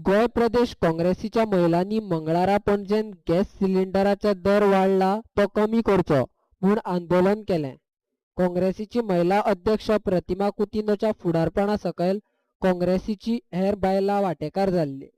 गोय प्रदेश काँग्रेसीच्या महिलांनी मंगळारा पणजेन गॅस सिलिंडराचा दर वाढला तो कमी करचो म्हूण आंदोलन केलें। काँग्रेसीची महिला अध्यक्ष प्रतिमा कुतिन्होच्या फुडारपणा सकयल काँग्रेसीची हेर बायलां वांटेकार जाल्ली।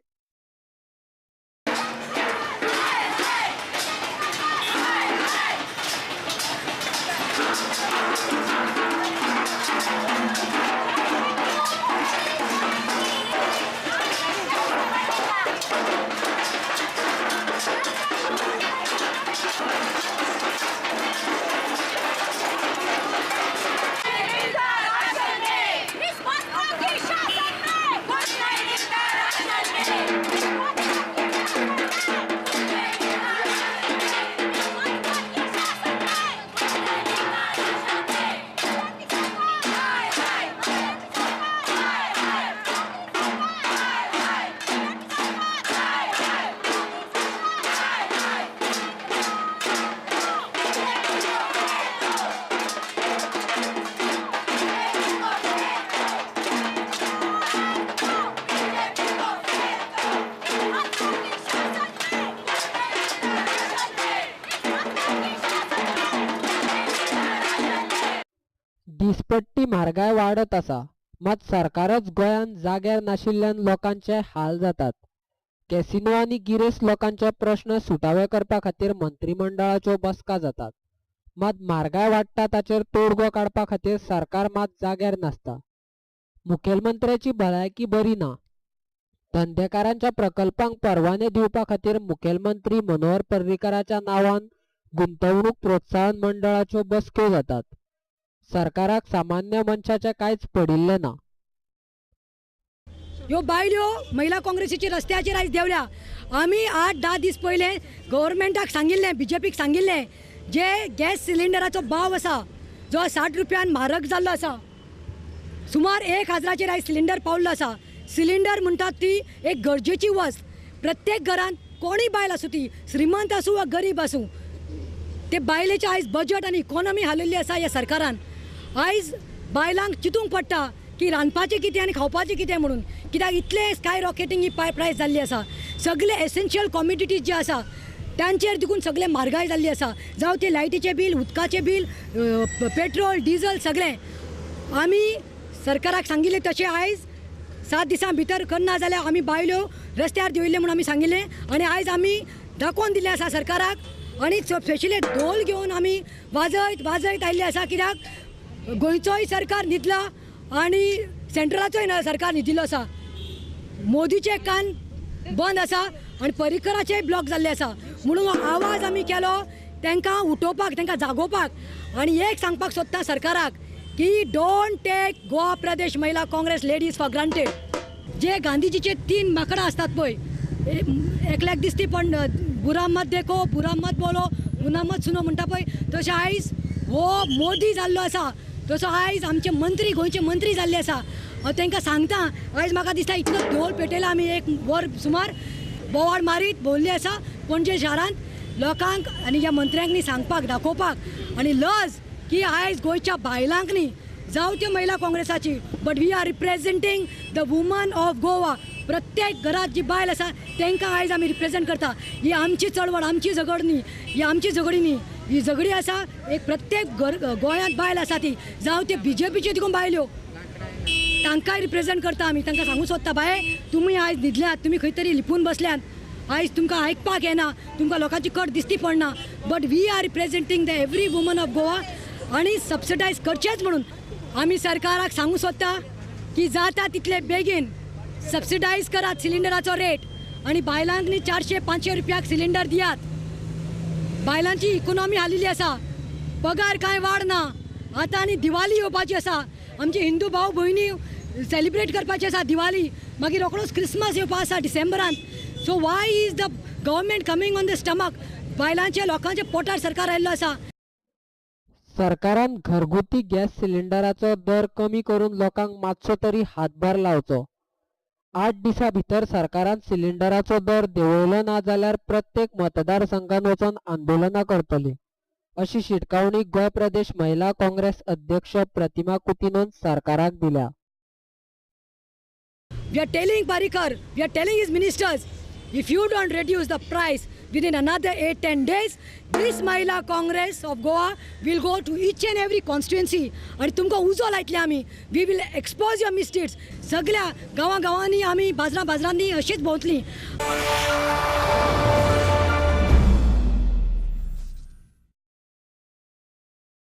दिसपट्टी म्हारगाय वाडत आसा, मात सरकारच गोंयांत जाग्यार नाशिल्ल्यान लोकांचे हाल जातात। कॅसिनो आनी गिरेस्त लोकांचे प्रश्न सुटावे करपा खातीर मंत्रिमंडळाच्यो बसका जातात, मात म्हारगाय वाडटा ताचेर तोडगो काडपा खातीर सरकार मात जाग्यार नासता। मुखेलमंत्र्याची भलायकी बरी ना। धंदेकारांच्या प्रकल्पांक परवाने दिवपा खातीर मुखेलमंत्री मनोहर पर्रीकाराच्या नांवान गुंतवणूक प्रोत्साहन मंडळाच्यो बसक्यो जातात। सरकाराक सामान्य मनशाचे कांयच पडिल्ले ना। ह्यो बायल्यो महिला काँग्रेसीची रस्त्याचेर आयज देवल्या। आमी 8-10 दीस पयले गव्हर्मेंटाक सांगिल्लें, बीजेपीक सांगिल्लें, जे गॅस सिलिंडराचो भाव आसा जो 60 रुपयान म्हारग जाल्लो आसा, सुमार 1000चेर आयज सिलिंडर पावल्लो आसा। सिलिंडर म्हणटात ती एक गरजेची वस्त। प्रत्येक घरांत कोणी बायल आसूं, ती श्रीमंत आसूं वा गरीब आसूं, ते बायलेचे आयज बजट आनी इकॉनॉमी हालयल्ली आसा ह्या सरकारान। आयज बायलांक चिंतूंक पडटा की रांदपाचें कितें आनी खावपाचें कितें म्हणून, कित्याक इतले स्काय रॉकेटींग ही प्रायस जाल्ली आसा। सगळे एसेन्शियल कॉमोडिटीज जे आसा तांचेर देखून सगळे म्हारगाय जाल्ली आसा, जावं ते लायटीचें बील, उदकाचें बील, पेट्रोल, डिझल सगळें। आमी सरकाराक सांगिल्लें तशें आयज 7 दिसां भितर करना जाल्यार आमी बायल्यो रस्त्यार देंवयल्ले म्हणून आमी सांगिल्लें। आनी आयज आमी दाखोवन दिल्लें आसा सरकाराक, आनी स्पेशली ढोल घेवन आमी वाजयत आयिल्ले आसा, कित्याक गोंयचोय सरकार न्हिदला आनी सेंट्रलाचोय सरकार न्हिदिल्लो आसा। मोदीचे कान बंद आसा आनी पर्रीकराचेय ब्लॉक जाल्ले आसा, म्हणून आवाज आमी केलो तांकां उठोवपाक, तांकां जागोवपाक। आनी एक सांगपाक सोदता सरकाराक की डोंट टेक गोवा प्रदेश महिला काँग्रेस लेडीज फॉर ग्रांटेड। जे गांधीजीचे 3 माकडां असतात पळय, एकल्याक दिसती पण बुरा मत देखो, बुरा मत बोलो, उना मत सुनो म्हणटा पळय, तशें आयज हो मोदी जाल्लो आसा, तसो आयज आमचे मंत्री, गोंयचे मंत्री जाल्ले आसा। हांव तांकां सांगता, आयज म्हाका दिसता इतलो ढोल पेटयला आमी, 1 वर सुमार बोवाळ मारीत भोंवल्ली आसा पणजे शारांत लोकांक आनी ह्या मंत्र्यांक सांगपाक, दाखोवपाक आनी लज की आयज गोंयच्या बायलांक न्ही, जावं त्यो महिला काँग्रेसाची, but we are representing the woman of Goa. प्रत्येक घरात जी बायल आसा तांकां आयज आमी रिप्रेझेंट करता। ही आमची चळवळ, आमची झगड न्ही, ही आमची झगडी न्ही, ही झगडी आसा एक प्रत्येक गोंयांत बायल आसा ती, जावं ते बीजेपीचे देखून बायल्यो, तांकांय रिप्रेझेंट करता आमी। तांकां सांगूंक सोदता, बाय तुमी आयज न्हिदल्यात, तुमी खंय तरी लिपून बसल्यात, आयज तुमकां आयकपाक येना, तुमकां लोकांची कट दिसती पडना, but we are representing the every woman of Goa. आनी सबसिडायज करचेच म्हणून आमी सरकाराक सांगूंक सोदता की जाता तितले बेगीन सबसिडायज करात सिलिंडराचो रेट, आनी बायलांक न्ही 400-500 रुपयाक सिलिंडर दियात। बायलांची इकॉनॉमी हालिल्ली आसा, पगार कांय वाड ना। आतां आनी दिवाळी येवपाची आसा, आमचे हिंदू भाव भयणी सेलिब्रेट करपाची आसा दिवाळी, मागीर रोखडोच क्रिसमस येवपा आसा डिसेंबरांत। So why is the government coming on the stomach? बायलांचे लोकांचे पोटार सरकार आयिल्लो आसा। सरकारान घरगुती गॅस सिलिंडराचो दर कमी करून लोकांक मातसो तरी हातभार लावचो। 8 दिसां भितर सरकारान सिलिंडराचो दर देंवयलो ना जाल्यार प्रत्येक मतदारसंघात वचून आंदोलनां करतली, अशी शिटकावणी गोंय प्रदेश महिला काँग्रेस अध्यक्ष प्रतिमा कुतिन्होन सरकाराक दिल्या। We are telling Parikar, we are telling his ministers, if you don't reduce the price within another 8-10 days, this Mahila Congress of Goa will go to each and every constituency. आणि तुमकां उजो लायतले आमी. We will expose your misdeeds. सगळ्या गांवांनी आमी बाजारांनी अशीच भोंवतलीं.